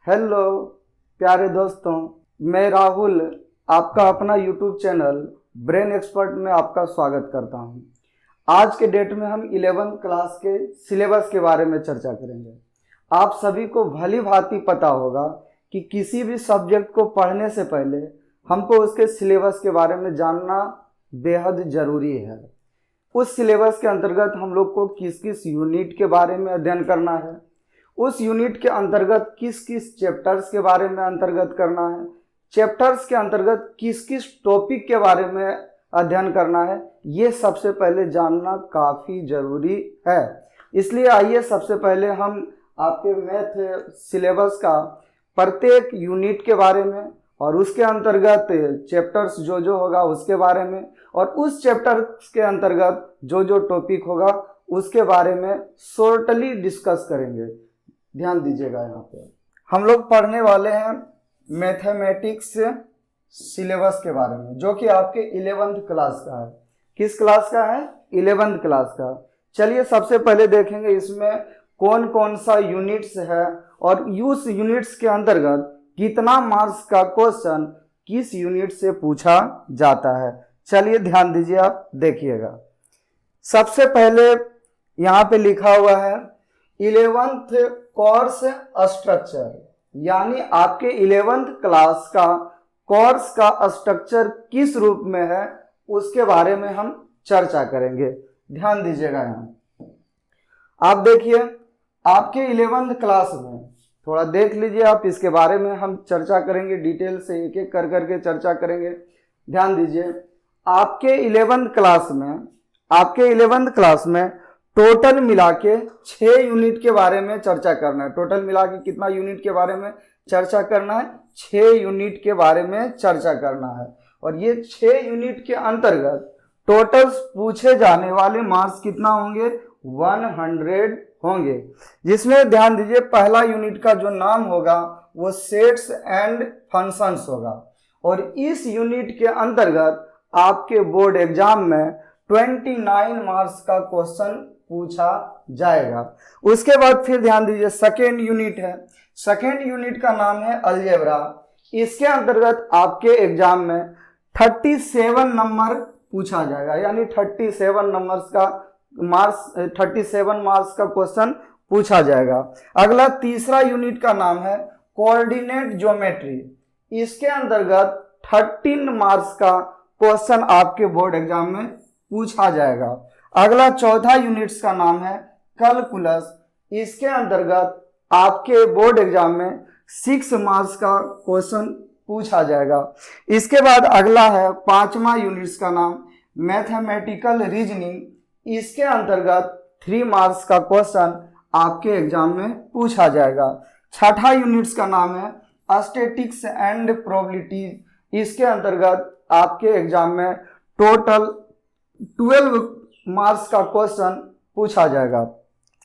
Hello प्यारे दोस्तों, मैं राहुल आपका अपना यूट्यूब चैनल ब्रेन एक्सपर्ट में आपका स्वागत करता हूं। आज के डेट में हम 11th क्लास के सिलेबस के बारे में चर्चा करेंगे। आप सभी को भली भांति पता होगा कि किसी भी सब्जेक्ट को पढ़ने से पहले हमको उसके सिलेबस के बारे में जानना बेहद ज़रूरी है। उस सिलेबस के अंतर्गत हम लोग को किस किस यूनिट के बारे में अध्ययन करना है, उस यूनिट के अंतर्गत किस किस चैप्टर्स के बारे में अंतर्गत करना है, चैप्टर्स के अंतर्गत किस किस टॉपिक के बारे में अध्ययन करना है, ये सबसे पहले जानना काफ़ी ज़रूरी है। इसलिए आइए सबसे पहले हम आपके मैथ सिलेबस का प्रत्येक यूनिट के बारे में और उसके अंतर्गत चैप्टर्स जो होगा उसके बारे में और उस चैप्टर्स के अंतर्गत जो टॉपिक होगा उसके बारे में शॉर्टली डिस्कस करेंगे। ध्यान दीजिएगा, यहाँ पे हम लोग पढ़ने वाले हैं मैथमेटिक्स सिलेबस के बारे में, जो कि आपके 11th क्लास का है। किस क्लास का है? 11th क्लास का। चलिए सबसे पहले देखेंगे इसमें कौन कौन सा यूनिट्स है और उस यूनिट्स के अंतर्गत कितना मार्क्स का क्वेश्चन किस यूनिट से पूछा जाता है। चलिए ध्यान दीजिए, आप देखिएगा। सबसे पहले यहाँ पे लिखा हुआ है 11th कोर्स स्ट्रक्चर, यानी आपके 11th क्लास का कोर्स का स्ट्रक्चर किस रूप में है उसके बारे में हम चर्चा करेंगे। ध्यान दीजिएगा, यहाँ आप देखिए आपके 11th क्लास में, थोड़ा देख लीजिए आप, इसके बारे में हम चर्चा करेंगे, डिटेल से एक एक कर करके चर्चा करेंगे। ध्यान दीजिए, आपके 11th क्लास में टोटल मिला के 6 यूनिट के बारे में चर्चा करना है। टोटल मिला के कितना यूनिट के बारे में चर्चा करना है? 6 यूनिट के बारे में चर्चा करना है। और ये 6 यूनिट के अंतर्गत टोटल पूछे जाने वाले मार्क्स कितना होंगे? 100 होंगे। जिसमें ध्यान दीजिए पहला यूनिट का जो नाम होगा वो सेट्स एंड फंक्शंस होगा। और इस यूनिट के अंतर्गत आपके बोर्ड एग्जाम में 29 मार्क्स का क्वेश्चन पूछा जाएगा। उसके बाद फिर ध्यान दीजिए सेकेंड यूनिट है। सेकेंड यूनिट का नाम है अलजेब्रा। इसके अंतर्गत आपके एग्जाम में 37 नंबर पूछा जाएगा, यानी 37 मार्क्स का क्वेश्चन पूछा जाएगा। अगला तीसरा यूनिट का नाम है कोऑर्डिनेट ज्योमेट्री। इसके अंतर्गत 13 मार्क्स का क्वेश्चन आपके बोर्ड एग्जाम में पूछा जाएगा। अगला चौथा यूनिट्स का नाम है कैलकुलस। इसके अंतर्गत आपके बोर्ड एग्जाम में 6 मार्क्स का क्वेश्चन पूछा जाएगा। इसके बाद अगला है 5वां यूनिट्स का नाम मैथमेटिकल रीजनिंग। इसके अंतर्गत 3 मार्क्स का क्वेश्चन आपके एग्जाम में पूछा जाएगा। छठा यूनिट्स का नाम है स्टैटिस्टिक्स एंड प्रोबेबिलिटी। इसके अंतर्गत आपके एग्जाम में टोटल 12 मार्क्स का क्वेश्चन पूछा जाएगा।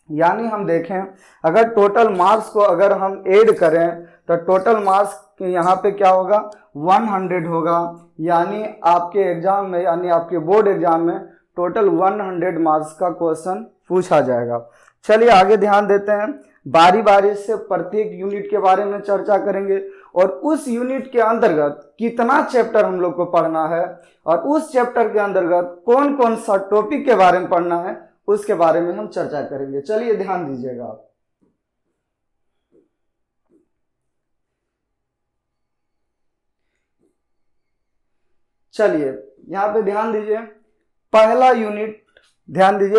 यानी हम देखें, अगर टोटल मार्क्स को अगर हम ऐड करें तो टोटल मार्क्स यहाँ पे क्या होगा? 100 होगा। यानी आपके एग्जाम में, यानी आपके बोर्ड एग्जाम में टोटल 100 मार्क्स का क्वेश्चन पूछा जाएगा। चलिए आगे ध्यान देते हैं। बारी बारी से प्रत्येक यूनिट के बारे में चर्चा करेंगे और उस यूनिट के अंतर्गत कितना चैप्टर हम लोग को पढ़ना है और उस चैप्टर के अंतर्गत कौन कौन सा टॉपिक के बारे में पढ़ना है उसके बारे में हम चर्चा करेंगे। चलिए ध्यान दीजिएगा आप। चलिए यहाँ पे ध्यान दीजिए,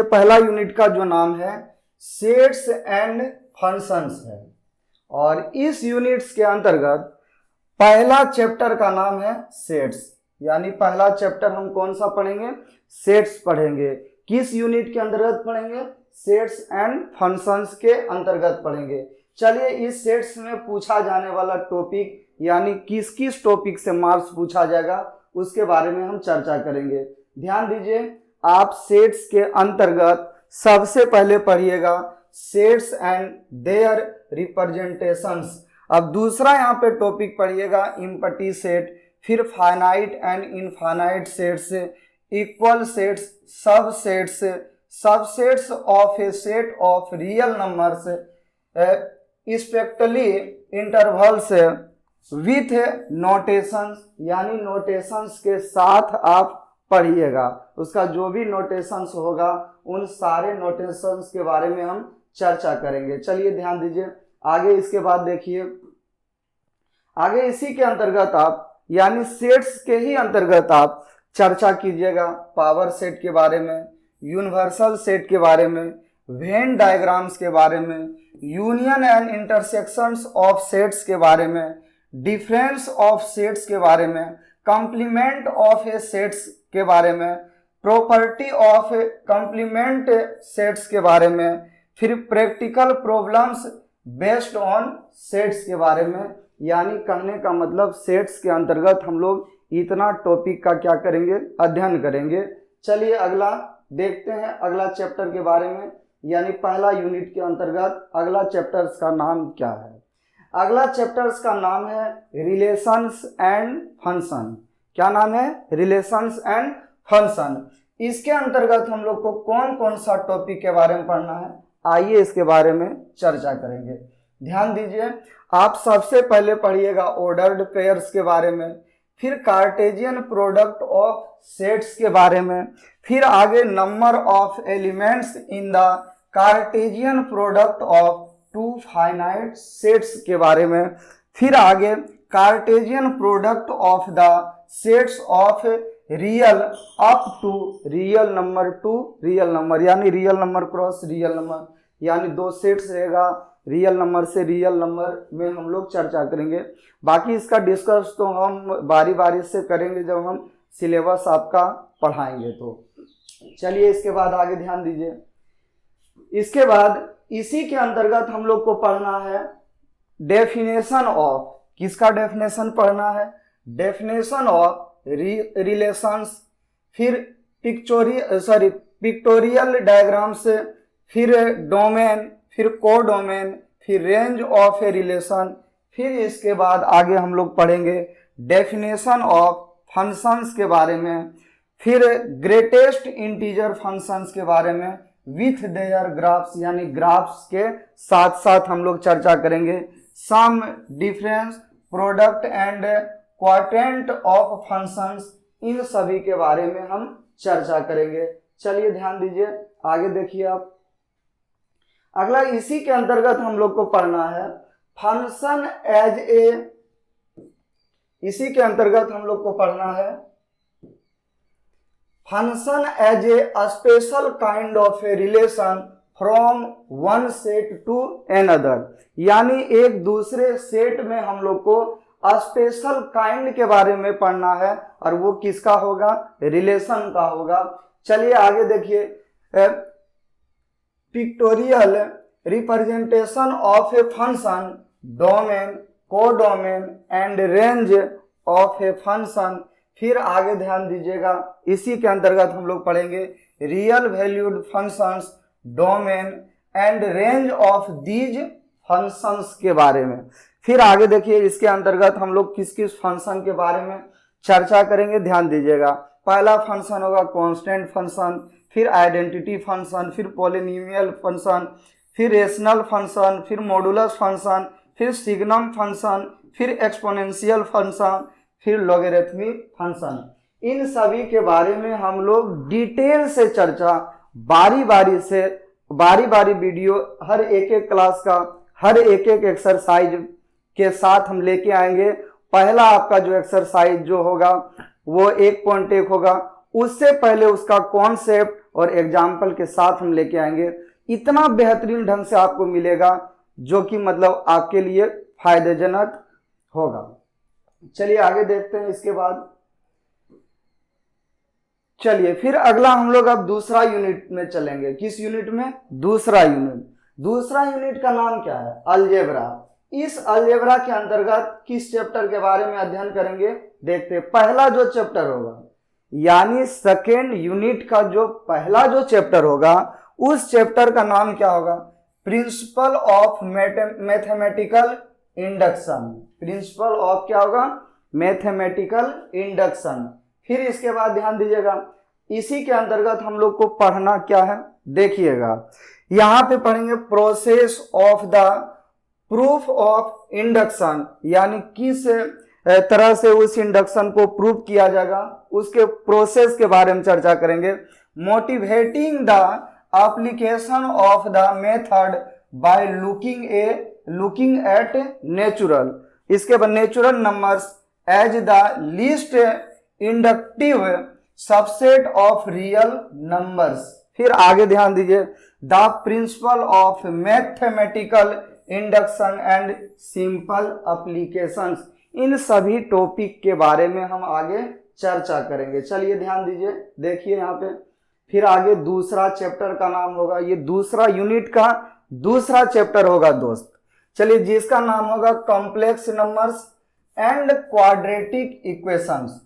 पहला यूनिट का जो नाम है सेट्स एंड फंक्शंस है। और इस यूनिट्स के अंतर्गत पहला चैप्टर का नाम है सेट्स, यानी पहला चैप्टर हम कौन सा पढ़ेंगे? सेट्स पढ़ेंगे। किस यूनिट के अंतर्गत पढ़ेंगे? सेट्स एंड फंक्शंस के अंतर्गत पढ़ेंगे। चलिए इस सेट्स में पूछा जाने वाला टॉपिक, यानी किस किस टॉपिक से मार्क्स पूछा जाएगा उसके बारे में हम चर्चा करेंगे। ध्यान दीजिए, आप सेट्स के अंतर्गत सबसे पहले पढ़िएगा सेट्स एंड देयर रिप्रेजेंटेशंस। अब दूसरा यहाँ पे टॉपिक पढ़िएगा एम्प्टी सेट, फिर finite and infinite sets, equal sets, subsets, subsets of A set of real numbers, spectrally intervals with notations, यानी नोटेशंस के साथ आप पढ़िएगा। उसका जो भी नोटेशंस होगा उन सारे नोटेशंस के बारे में हम चर्चा करेंगे। चलिए ध्यान दीजिए आगे। इसके बाद देखिए आगे इसी के अंतर्गत आप यानी सेट्स के ही अंतर्गत आप चर्चा कीजिएगा पावर सेट के बारे में, यूनिवर्सल सेट के बारे में, वेन डायग्राम्स के बारे में, union and intersections of sets के बारे में, डिफरेंस ऑफ सेट्स के बारे में, कंप्लीमेंट ऑफ ए सेट्स के बारे में, प्रॉपर्टी ऑफ कंप्लीमेंट सेट्स के बारे में, फिर practical problems based on sets के बारे में। यानी कहने का मतलब सेट्स के अंतर्गत हम लोग इतना टॉपिक का क्या करेंगे, अध्ययन करेंगे। चलिए अगला देखते हैं अगला चैप्टर के बारे में, यानी पहला यूनिट के अंतर्गत अगला चैप्टर्स का नाम क्या है। अगला चैप्टर्स का नाम है रिलेशंस एंड फंक्शन। क्या नाम है? Relations and function. इसके अंतर्गत हम लोग को कौन कौन सा टॉपिक के बारे में पढ़ना है, आइए इसके बारे में चर्चा करेंगे। ध्यान दीजिए, आप सबसे पहले पढ़िएगा ऑर्डर्ड पेयर्स के बारे में, फिर कार्टेशियन प्रोडक्ट ऑफ सेट्स के बारे में, फिर आगे number of elements in the cartesian product of two finite sets के बारे में, फिर आगे cartesian product of the sets of real up to real number to real number, यानी real number cross real number, यानी दो सेट्स रहेगा real number से रियल नंबर में हम लोग चर्चा करेंगे। बाकी इसका डिस्कस तो हम बारी बारी से करेंगे जब हम सिलेबस आपका पढ़ाएंगे। तो चलिए इसके बाद आगे ध्यान दीजिए। इसके बाद इसी के अंतर्गत हम लोग को पढ़ना है डेफिनेशन ऑफ, किसका डेफिनेशन पढ़ना है? डेफिनेशन ऑफ रिलेशंस, फिर पिक्टोरियल डायग्राम से, फिर डोमेन, फिर कोडोमेन, फिर रेंज ऑफ ए रिलेशन, फिर इसके बाद आगे हम लोग पढ़ेंगे डेफिनेशन ऑफ फंक्शंस के बारे में, फिर ग्रेटेस्ट इंटीजर फंक्शंस के बारे में विथ देयर ग्राफ्स, यानी ग्राफ्स के साथ साथ हम लोग चर्चा करेंगे। Sum difference product and quadrant of functions, इन सभी के बारे में हम चर्चा करेंगे। चलिए ध्यान दीजिए आगे देखिए आप। अगला इसी के अंतर्गत हम लोग को पढ़ना है फंक्शन एज ए, इसी के अंतर्गत हम लोग को पढ़ना है function as a special kind of a relation from one set to another, यानी एक दूसरे सेट में हम लोग को स्पेशल काइंड के बारे में पढ़ना है, और वो किसका होगा? रिलेशन का होगा। चलिए आगे देखिए, pictorial representation of a function, domain, codomain and range of a function, फिर आगे ध्यान दीजिएगा इसी के अंतर्गत हम लोग पढ़ेंगे real valued functions, domain and range of these functions के बारे में। फिर आगे देखिए इसके अंतर्गत हम लोग किस किस फंक्शन के बारे में चर्चा करेंगे, ध्यान दीजिएगा। पहला फंक्शन होगा कांस्टेंट फंक्शन, फिर आइडेंटिटी फंक्शन, फिर पॉलिनोमियल फंक्शन, फिर रेशनल फंक्शन, फिर मॉडुलस फंक्शन, फिर सिग्नम फंक्शन, फिर एक्सपोनेंशियल फंक्शन, फिर लॉगरिथमिक फंक्शन। इन सभी के बारे में हम लोग डिटेल से चर्चा बारी बारी वीडियो हर एक क्लास का हर एक एक्सरसाइज के साथ हम लेके आएंगे। पहला आपका जो एक्सरसाइज जो होगा वो 1.1 होगा, उससे पहले उसका कॉन्सेप्ट और एग्जाम्पल के साथ हम लेके आएंगे। इतना बेहतरीन ढंग से आपको मिलेगा जो कि मतलब आपके लिए फायदेजनक होगा। चलिए आगे देखते हैं इसके बाद। चलिए फिर अगला हम लोग अब दूसरा यूनिट में चलेंगे। किस यूनिट में? दूसरा यूनिट। दूसरा यूनिट का नाम क्या है? अलजेब्रा। इस अलजेब्रा के अंतर्गत किस चैप्टर के बारे में अध्ययन करेंगे देखते हैं। पहला जो चैप्टर होगा यानी सेकेंड यूनिट का जो पहला जो चैप्टर होगा उस चैप्टर का नाम क्या होगा? Principal of mathematical induction. Principle of क्या होगा? Mathematical induction. फिर इसके बाद ध्यान दीजिएगा इसी के अंतर्गत हम लोग को पढ़ना क्या है देखिएगा। यहाँ पे पढ़ेंगे process of the proof of induction, यानी किस तरह से उस इंडक्शन को प्रूव किया जाएगा, उसके प्रोसेस के बारे में चर्चा करेंगे। Motivating the application of the method by looking at natural, इसके बाद natural numbers as the least inductive subset of real numbers. फिर आगे ध्यान दीजिए, the principle of mathematical induction and simple applications. इन सभी टॉपिक के बारे में हम आगे चर्चा करेंगे। चलिए ध्यान दीजिए, देखिए यहाँ पे। फिर आगे दूसरा चैप्टर का नाम होगा, ये दूसरा यूनिट का दूसरा चैप्टर होगा दोस्त। चलिए, जिसका नाम होगा complex numbers and quadratic equations,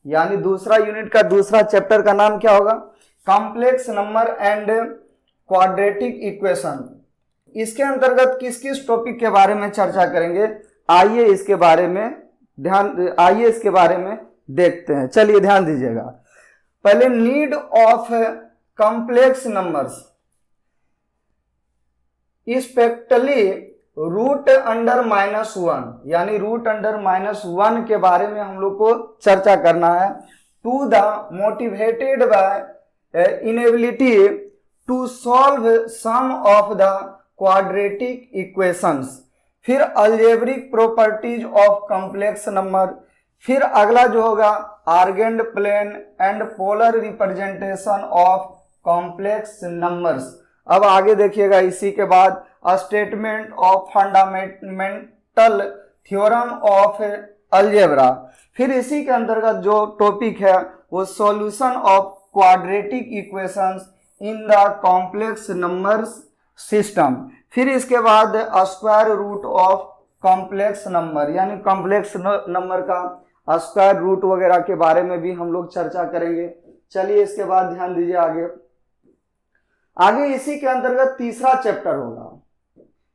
यानी दूसरा यूनिट का दूसरा चैप्टर का नाम क्या होगा, complex number and quadratic equation. इसके अंतर्गत किस किस टॉपिक के बारे में चर्चा करेंगे, आइए इसके बारे में देखते हैं। चलिए ध्यान दीजिएगा। पहले need of complex numbers, especially root under -1, यानी रूट अंडर -1 के बारे में हम लोग को चर्चा करना है। To the motivated by inability to solve some of the quadratic equations. फिर algebraic properties of complex number. फिर अगला जो होगा Argand plane and polar representation of complex numbers. अब आगे देखिएगा, इसी के बाद statement of fundamental theorem of algebra. फिर इसी के अंतर्गत जो टॉपिक है वो solution of quadratic equations in the complex numbers system. फिर इसके बाद square root of complex number, यानी कॉम्प्लेक्स नंबर का स्क्वायर रूट वगैरह के बारे में भी हम लोग चर्चा करेंगे। चलिए इसके बाद ध्यान दीजिए आगे इसी के अंतर्गत तीसरा चैप्टर होगा,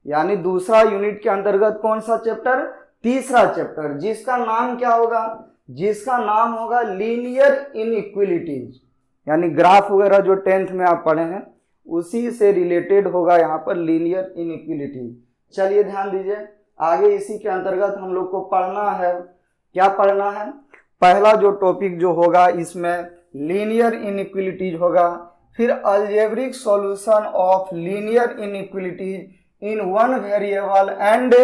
यानी दूसरा यूनिट के अंतर्गत कौन सा चैप्टर, तीसरा चैप्टर, जिसका नाम क्या होगा, जिसका नाम होगा लीनियर इनइक्वालिटीज, यानी ग्राफ वगैरह जो 10th में आप पढ़े हैं उसी से रिलेटेड होगा यहाँ पर लीनियर इनइक्वालिटी। चलिए ध्यान दीजिए, आगे इसी के अंतर्गत हम लोग को पढ़ना है, क्या पढ़ना है, पहला जो टॉपिक जो होगा इसमें लीनियर इनइक्वालिटीज होगा। फिर algebraic solution of linear inequalities in one variable and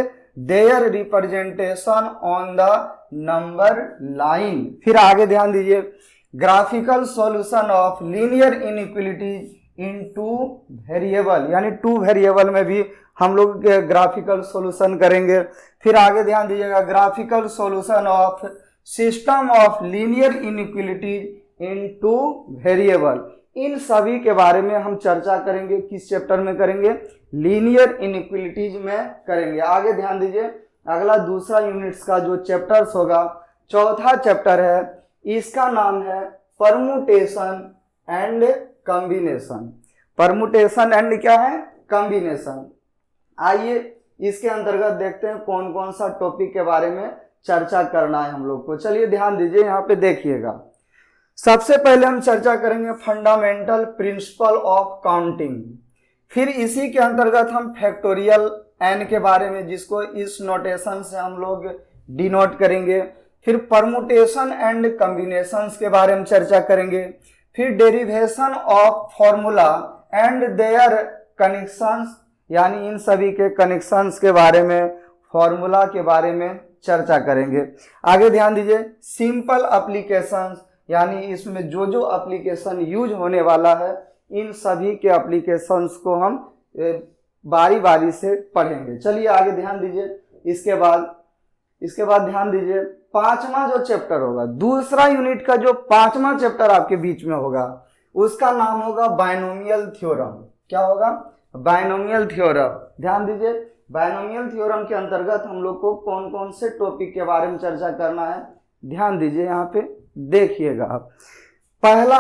their representation on the number line. फिर आगे ध्यान दीजिए, graphical solution of linear inequalities in two variable, यानी 2 वेरिएबल में भी हम लोग ग्राफिकल सॉल्यूशन करेंगे। फिर आगे ध्यान दीजिएगा, graphical solution of system of linear inequalities in 2 variable. इन सभी के बारे में हम चर्चा करेंगे, किस चैप्टर में करेंगे, लीनियर इनइक्वालिटीज में करेंगे। आगे ध्यान दीजिए, अगला दूसरा यूनिट्स का जो चैप्टर्स होगा, चौथा चैप्टर है, इसका नाम है permutation and combination. Permutation and क्या है, कॉम्बिनेशन। आइए इसके अंतर्गत देखते हैं कौन कौन सा टॉपिक के बारे में चर्चा करना है हम लोग को। चलिए ध्यान दीजिए, यहाँ पे देखिएगा। सबसे पहले हम चर्चा करेंगे फंडामेंटल प्रिंसिपल ऑफ काउंटिंग। फिर इसी के अंतर्गत हम फैक्टोरियल एन के बारे में, जिसको इस नोटेशन से हम लोग डिनोट करेंगे। फिर परमुटेशन एंड कॉम्बिनेशंस के बारे में चर्चा करेंगे। फिर derivation of formula and their connections, यानी इन सभी के कनेक्शंस के बारे में, फॉर्मूला के बारे में चर्चा करेंगे। आगे ध्यान दीजिए, सिंपल एप्लीकेशंस, यानी इसमें जो जो एप्लीकेशन यूज होने वाला है इन सभी के एप्लीकेशंस को हम बारी बारी से पढ़ेंगे। चलिए आगे ध्यान दीजिए, इसके बाद ध्यान दीजिए, पांचवा जो चैप्टर होगा, दूसरा यूनिट का जो पांचवा चैप्टर आपके बीच में होगा, उसका नाम होगा बायनोमियल थ्योरम। क्या होगा, बायनोमियल थ्योरम। ध्यान दीजिए, बायनोमियल थ्योरम के अंतर्गत हम लोग को कौन कौन से टॉपिक के बारे में चर्चा करना है, ध्यान दीजिए, यहाँ पे देखिएगा। पहला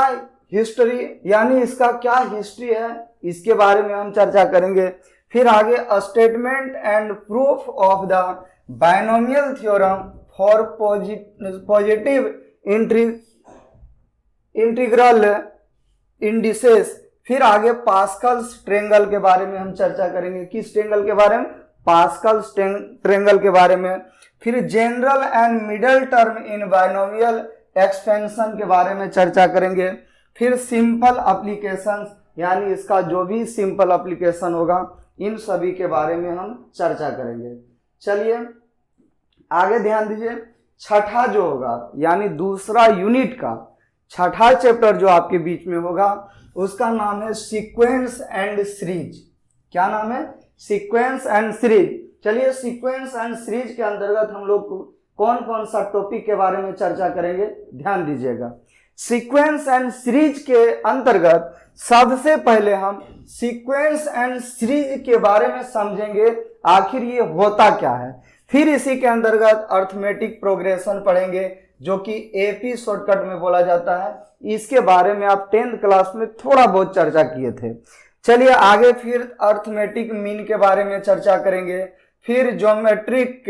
हिस्ट्री, यानी इसका क्या हिस्ट्री है, इसके बारे में हम चर्चा करेंगे। फिर आगे statement and proof of the binomial theorem for positive integral indices. फिर आगे पास्कल्स ट्रेंगल के बारे में हम चर्चा करेंगे। किस ट्रेंगल के बारे में, पास्कल ट्रेंगल के बारे में, फिर general and middle term in binomial expansion के बारे में चर्चा करेंगे, फिर सिंपल एप्लीकेशंस यानी इसका जो भी सिंपल एप्लीकेशन होगा इन सभी के बारे में हम चर्चा करेंगे। चलिए आगे ध्यान दीजिए, छठा जो होगा यानी दूसरा यूनिट का छठा चैप्टर जो आपके बीच में होगा उसका नाम है सीक्वेंस एंड सीरीज। क्या नाम है? Sequence and series. चलिए सीक्वेंस एंड सीरीज के अंतर्गत हम लोग कौन कौन सा टॉपिक के बारे में चर्चा करेंगे, ध्यान दीजिएगा। सीक्वेंस एंड सीरीज के अंतर्गत सबसे पहले हम सीक्वेंस एंड सीरीज के बारे में समझेंगे, आखिर ये होता क्या है। फिर इसी के अंतर्गत अर्थमेटिक प्रोग्रेशन पढ़ेंगे जो कि एपी शॉर्टकट में बोला जाता है। इसके बारे में आप 10th क्लास में थोड़ा बहुत चर्चा किए थे। चलिए आगे फिर अर्थमेटिक मीन के बारे में चर्चा करेंगे, फिर ज्योमेट्रिक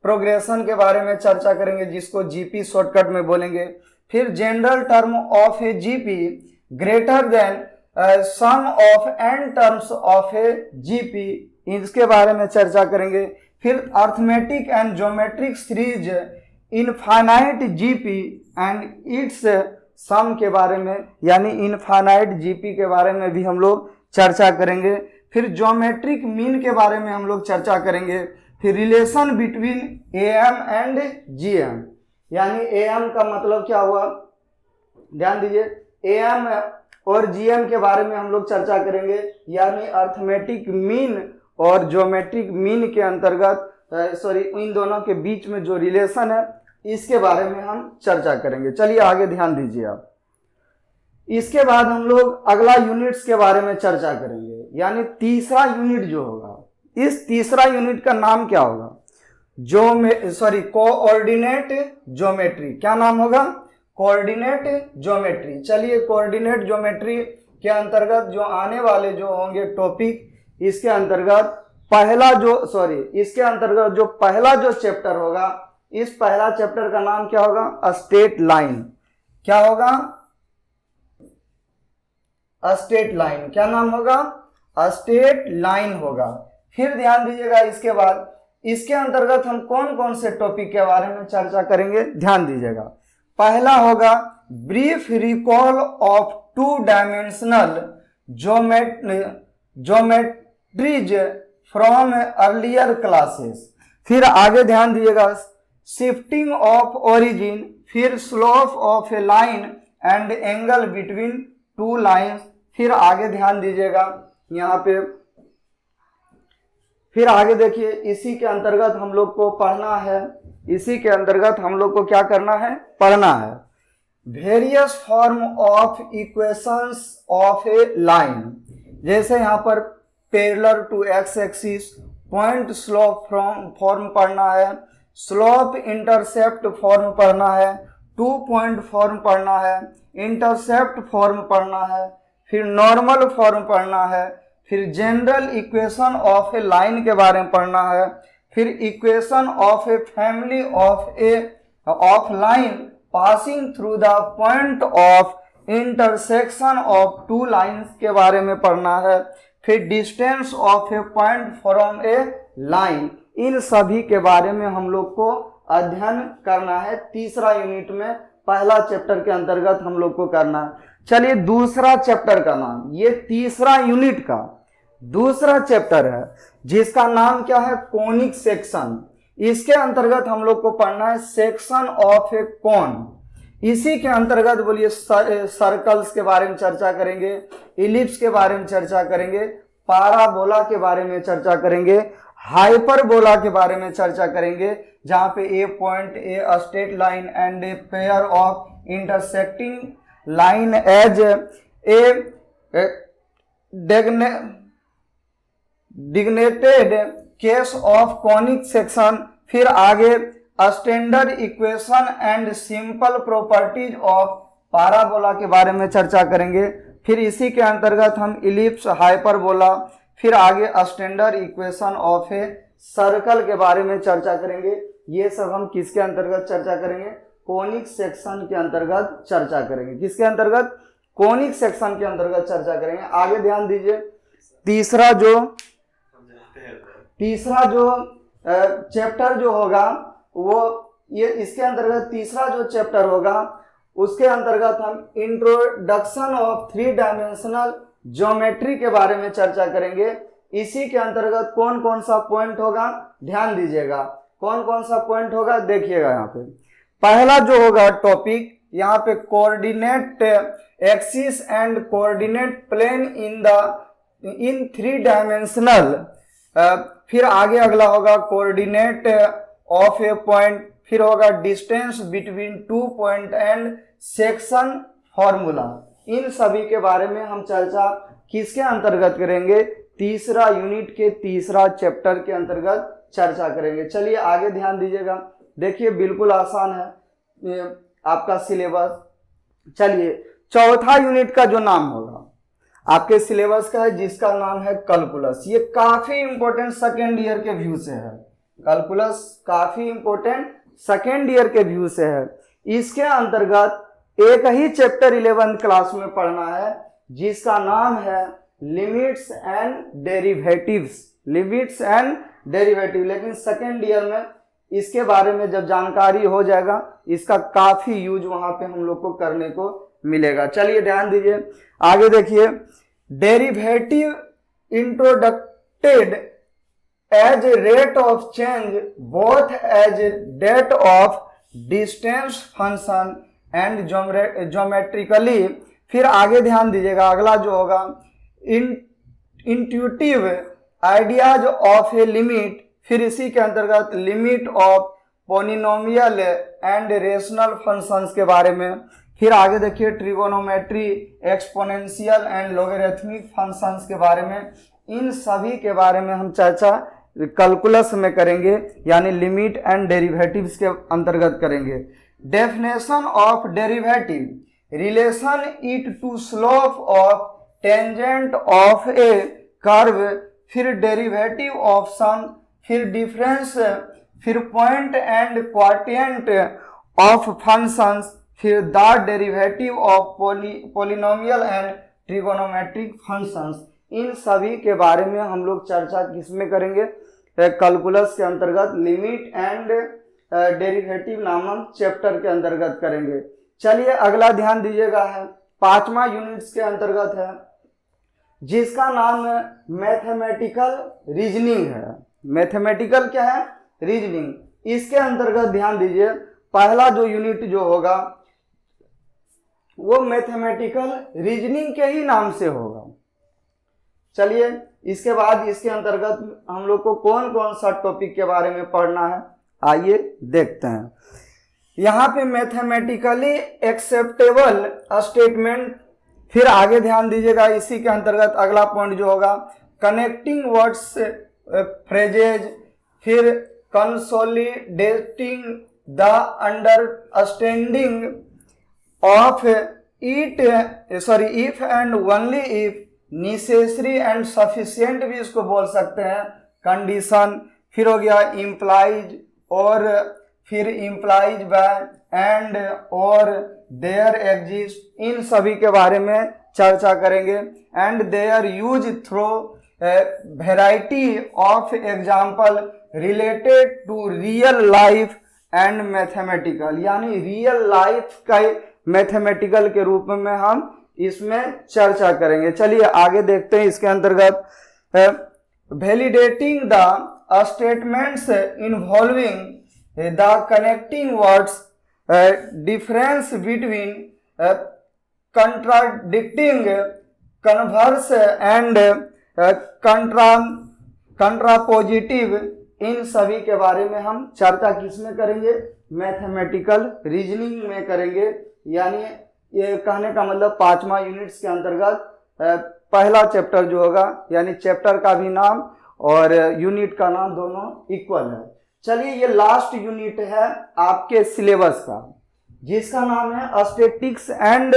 प्रोग्रेशन के बारे में चर्चा करेंगे जिसको जीपी शॉर्टकट में बोलेंगे, फिर general term of a GP greater than sum of n terms of a GP, इसके बारे में चर्चा करेंगे, फिर arithmetic and geometric series infinite GP and its sum के बारे में यानी इनफाइनाइट जीपी के बारे में भी हम लोग चर्चा करेंगे, फिर ज्योमेट्रिक मीन के बारे में हम लोग चर्चा करेंगे, फिर relation between am and GM यानी एएम का मतलब क्या हुआ, ध्यान दीजिए, एएम और जीएम के बारे में हम लोग चर्चा करेंगे, यानी अर्थमेटिक मीन और ज्योमेट्रिक मीन के अंतर्गत इन दोनों के बीच में जो रिलेशन है इसके बारे में हम चर्चा करेंगे। चलिए आगे ध्यान दीजिए आप। इसके बाद हम लोग अगला यूनिट्स के बारे में चर्चा करेंगे, यानी तीसरा यूनिट जो होगा, इस तीसरा यूनिट का नाम क्या होगा, कोऑर्डिनेट ज्योमेट्री। क्या नाम होगा? Coordinate geometry. चलिए कोऑर्डिनेट ज्योमेट्री के अंतर्गत जो आने वाले जो होंगे टॉपिक, इसके अंतर्गत इसके अंतर्गत जो पहला जो चैप्टर होगा, इस पहला चैप्टर का नाम क्या होगा? Straight line. क्या होगा? Straight line. क्या नाम होगा? स्ट्रेट लाइन होगा। फिर ध्यान दीजिएगा, इसके बाद इसके अंतर्गत हम कौन कौन से टॉपिक के बारे में चर्चा करेंगे, ध्यान दीजिएगा। पहला होगा brief recall of two dimensional geometries from earlier classes. फिर आगे ध्यान दीजिएगा, शिफ्टिंग ऑफ ओरिजिन, फिर slope of a line and angle between two lines. फिर आगे ध्यान दीजिएगा यहाँ पे, फिर आगे देखिए, इसी के अंतर्गत हम लोग को पढ़ना है, इसी के अंतर्गत हम लोग को क्या करना है? पढ़ना है various form of equations of a line. जैसे यहाँ पर parallel to x axis, point slope form पढ़ना है, स्लोप इंटरसेप्ट फॉर्म पढ़ना है, 2 पॉइंट फॉर्म पढ़ना है, इंटरसेप्ट फॉर्म पढ़ना है, फिर नॉर्मल फॉर्म पढ़ना है, फिर general equation of a line के बारे में पढ़ना है, फिर equation of a family of line passing through the point of intersection of two lines के बारे में पढ़ना है, फिर distance of a point from a line. इन सभी के बारे में हम लोग को अध्ययन करना है तीसरा यूनिट में, पहला चैप्टर के अंतर्गत हम लोग को करना है। चलिए दूसरा चैप्टर का नाम, ये तीसरा यूनिट का दूसरा चैप्टर है जिसका नाम क्या है? Conic section. इसके अंतर्गत हम लोग को पढ़ना है सेक्शन ऑफ ए कोन। इसी के अंतर्गत बोलिए सर्कल्स के बारे में चर्चा करेंगे, इलिप्स के बारे में चर्चा करेंगे, पाराबोला के बारे में चर्चा करेंगे, हाइपरबोला के बारे में चर्चा करेंगे, जहां पे a point, a straight line and a pair of intersecting line as a degenerated case of conic section. फिर आगे standard equation and simple properties of parabola के बारे में चर्चा करेंगे। फिर इसी के अंतर्गत हम इलिप्स, हाइपरबोला, फिर आगे standard equation of a circle के बारे में चर्चा करेंगे। ये सब हम किसके अंतर्गत चर्चा करेंगे? कोनिक सेक्शन के अंतर्गत चर्चा करेंगे। किसके अंतर्गत? कोनिक सेक्शन के अंतर्गत चर्चा करेंगे। आगे ध्यान दीजिए, तीसरा जो तीसरा जो चैप्टर जो होगा वो ये इसके अंतर्गत तीसरा जो चैप्टर होगा उसके अंतर्गत हम इंट्रोडक्शन ऑफ 3 डायमेंशनल ज्योमेट्री के बारे में चर्चा करेंगे। इसी के अंतर्गत कौन कौन सा पॉइंट होगा ध्यान दीजिएगा, कौन कौन सा पॉइंट होगा देखिएगा। यहाँ पे पहला जो होगा टॉपिक यहाँ पे coordinate axis and coordinate plane in 3 dimensional. फिर आगे अगला होगा कोऑर्डिनेट ऑफ ए पॉइंट, फिर होगा distance between 2 point and section formula. इन सभी के बारे में हम चर्चा किसके अंतर्गत करेंगे, तीसरा यूनिट के तीसरा चैप्टर के अंतर्गत चर्चा करेंगे। चलिए आगे ध्यान दीजिएगा, देखिए बिल्कुल आसान है ये आपका सिलेबस। चलिए चौथा यूनिट का जो नाम होगा आपके सिलेबस का है जिसका नाम है कैलकुलस। ये काफी इंपॉर्टेंट सेकेंड ईयर के व्यू से है, कैलकुलस काफी इंपॉर्टेंट सेकेंड ईयर के व्यू से है। इसके अंतर्गत एक ही चैप्टर 11th क्लास में पढ़ना है जिसका नाम है limits and derivatives, limits and derivative. लेकिन सेकेंड ईयर में इसके बारे में जब जानकारी हो जाएगा इसका काफी यूज वहां पे हम लोग को करने को मिलेगा। चलिए ध्यान दीजिए आगे देखिए, derivative introduced as rate of change both as that of distance function and geometrically. फिर आगे ध्यान दीजिएगा अगला जो होगा intuitive ideas of a limit, फिर इसी के अंतर्गत limit of polynomial and rational functions के बारे में। फिर आगे देखिए trigonometry, exponential and logarithmic functions के बारे में। इन सभी के बारे में हम चर्चा कैलकुलस में करेंगे, यानी लिमिट एंड डेरिवेटिव्स के अंतर्गत करेंगे। Definition of derivative, relation it to slope of tangent of a curve, फिर डेरिवेटिव ऑफ सम, फिर डिफरेंस, फिर point and quotient of functions, फिर the derivative of polynomial and trigonometric functions. इन सभी के बारे में हम लोग चर्चा किसमें करेंगे, कैलकुलस के अंतर्गत लिमिट एंड डेरिवेटिव नामक चैप्टर के अंतर्गत करेंगे। चलिए अगला ध्यान दीजिएगा है 5वां यूनिट्स के अंतर्गत है जिसका नाम मैथमेटिकल रीजनिंग है। मैथमेटिकल क्या है, रीजनिंग। इसके अंतर्गत ध्यान दीजिए पहला जो यूनिट जो होगा वो मैथमेटिकल रीजनिंग के ही नाम से होगा। चलिए इसके बाद इसके अंतर्गत हम लोग को कौन कौन सा टॉपिक के बारे में पढ़ना है आइए देखते हैं। यहाँ पे मैथमेटिकली एक्सेप्टेबल स्टेटमेंट, फिर आगे ध्यान दीजिएगा इसी के अंतर्गत अगला पॉइंट जो होगा कनेक्टिंग वर्ड्स फ्रेजेज, फिर consolidating the understanding of if and only if, necessary and sufficient भी इसको बोल सकते हैं, कंडीशन, फिर हो गया इम्प्लाइज और, फिर इम्प्लाइज बाय एंड और देयर एग्जिस्ट। इन सभी के बारे में चर्चा करेंगे। And their use through variety of example related to real life and mathematical, यानी रियल लाइफ का मैथमेटिकल के रूप में हम इसमें चर्चा करेंगे। चलिए आगे देखते हैं इसके अंतर्गत validating the statements involving the connecting words, difference between contradicting converse and contrapositive. इन सभी के बारे में हम चर्चा किसमें करेंगे, मैथमेटिकल रीजनिंग में करेंगे। यानी ये कहने का मतलब 5वां यूनिट्स के अंतर्गत पहला चैप्टर जो होगा, यानी चैप्टर का भी नाम और यूनिट का नाम दोनों इक्वल है। चलिए ये लास्ट यूनिट है आपके सिलेबस का जिसका नाम है statics and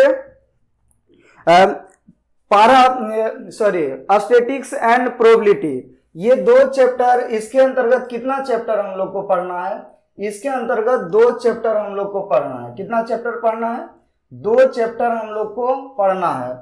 statics and probability. ये 2 चैप्टर, इसके अंतर्गत कितना चैप्टर हम लोग को पढ़ना है, इसके अंतर्गत 2 चैप्टर हम लोग को पढ़ना है। कितना चैप्टर पढ़ना है, 2 चैप्टर हम लोग को पढ़ना है।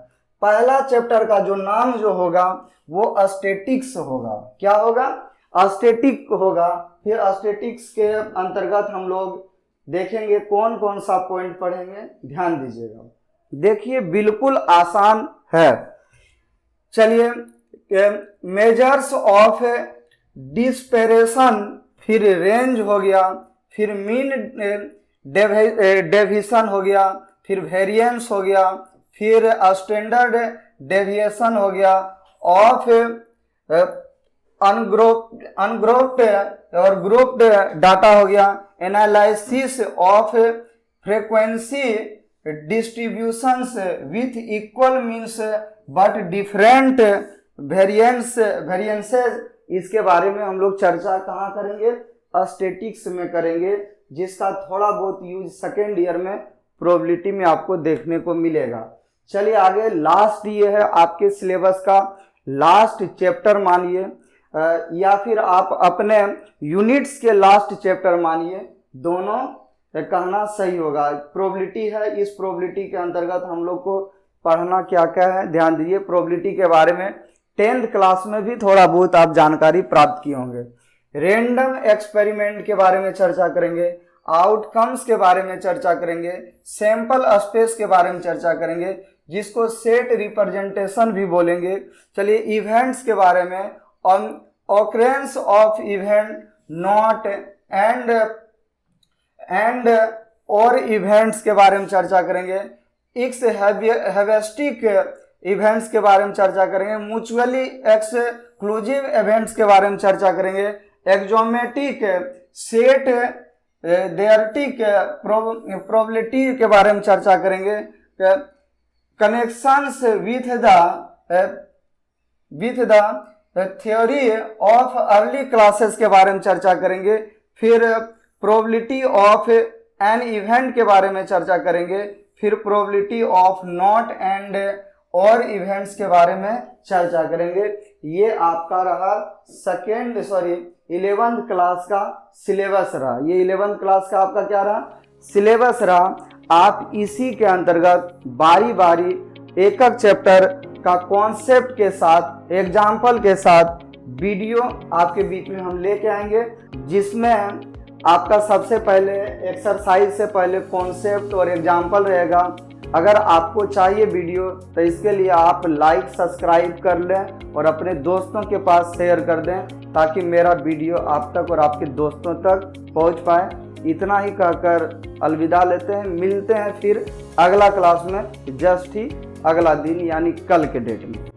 पहला चैप्टर का जो नाम जो होगा वो स्टैटिक्स होगा। क्या होगा, स्टैटिक होगा। फिर स्टैटिक्स के अंतर्गत हम लोग देखेंगे कौन कौन सा पॉइंट पढ़ेंगे, ध्यान दीजिएगा। देखिए बिल्कुल आसान है। चलिए, मेजर्स ऑफ डिस्पेरेशन, फिर रेंज हो गया, फिर मीन डेविएशन हो गया, फिर वेरिएंस हो गया, फिर स्टैंडर्ड डेविएशन हो गया, ऑफ अनग्रुप्ड और ग्रुप्ड डाटा हो गया, analysis of frequency distributions with equal means but different variances. इसके बारे में हम लोग चर्चा कहाँ करेंगे, स्टैटिक्स में करेंगे, जिसका थोड़ा बहुत यूज सेकेंड ईयर में प्रोबेबिलिटी में आपको देखने को मिलेगा। चलिए आगे, लास्ट ये है आपके सिलेबस का लास्ट चैप्टर मानिए, या फिर आप अपने यूनिट्स के लास्ट चैप्टर मानिए, दोनों कहना सही होगा। प्रोबेबिलिटी है, इस प्रोबेबिलिटी के अंतर्गत हम लोग को पढ़ना क्या क्या है, ध्यान दीजिए। प्रोबेबिलिटी के बारे में 10th क्लास में भी थोड़ा बहुत आप जानकारी प्राप्त किए होंगे। रैंडम एक्सपेरिमेंट के बारे में चर्चा करेंगे, आउटकम्स के बारे में चर्चा करेंगे, सैंपल स्पेस के बारे में चर्चा करेंगे, जिसको सेट रिप्रेजेंटेशन भी बोलेंगे। चलिए, इवेंट्स के बारे में, occurrence of event, not and और इवेंट्स के बारे में चर्चा करेंगे। एक्स हैवेस्टिक इवेंट्स के बारे में चर्चा करेंगे, म्यूचुअली एक्सक्लूसिव इवेंट्स के बारे में चर्चा करेंगे, एक्सोमेटिक सेट देयरटिक प्रोबेबिलिटी के बारे में चर्चा करेंगे, connections with the theory of early classes के बारे में चर्चा करेंगे, फिर प्रोबेबिलिटी ऑफ एन इवेंट के बारे में चर्चा करेंगे, फिर प्रोबेबिलिटी ऑफ नॉट एंड और इवेंट्स के बारे में चर्चा करेंगे। ये आपका रहा 11th क्लास का सिलेबस रहा। ये 11th क्लास का आपका क्या रहा, सिलेबस रहा। आप इसी के अंतर्गत बारी बारी एक एक चैप्टर का कॉन्सेप्ट के साथ, एग्जाम्पल के साथ वीडियो आपके बीच में हम लेके आएंगे, जिसमें आपका सबसे पहले एक्सरसाइज से पहले कॉन्सेप्ट और एग्जाम्पल रहेगा। अगर आपको चाहिए वीडियो तो इसके लिए आप लाइक सब्सक्राइब कर लें और अपने दोस्तों के पास शेयर कर दें, ताकि मेरा वीडियो आप तक और आपके दोस्तों तक पहुंच पाए। इतना ही कहकर अलविदा लेते हैं, मिलते हैं फिर अगला क्लास में, जस्ट ही अगला दिन यानी कल के डेट में।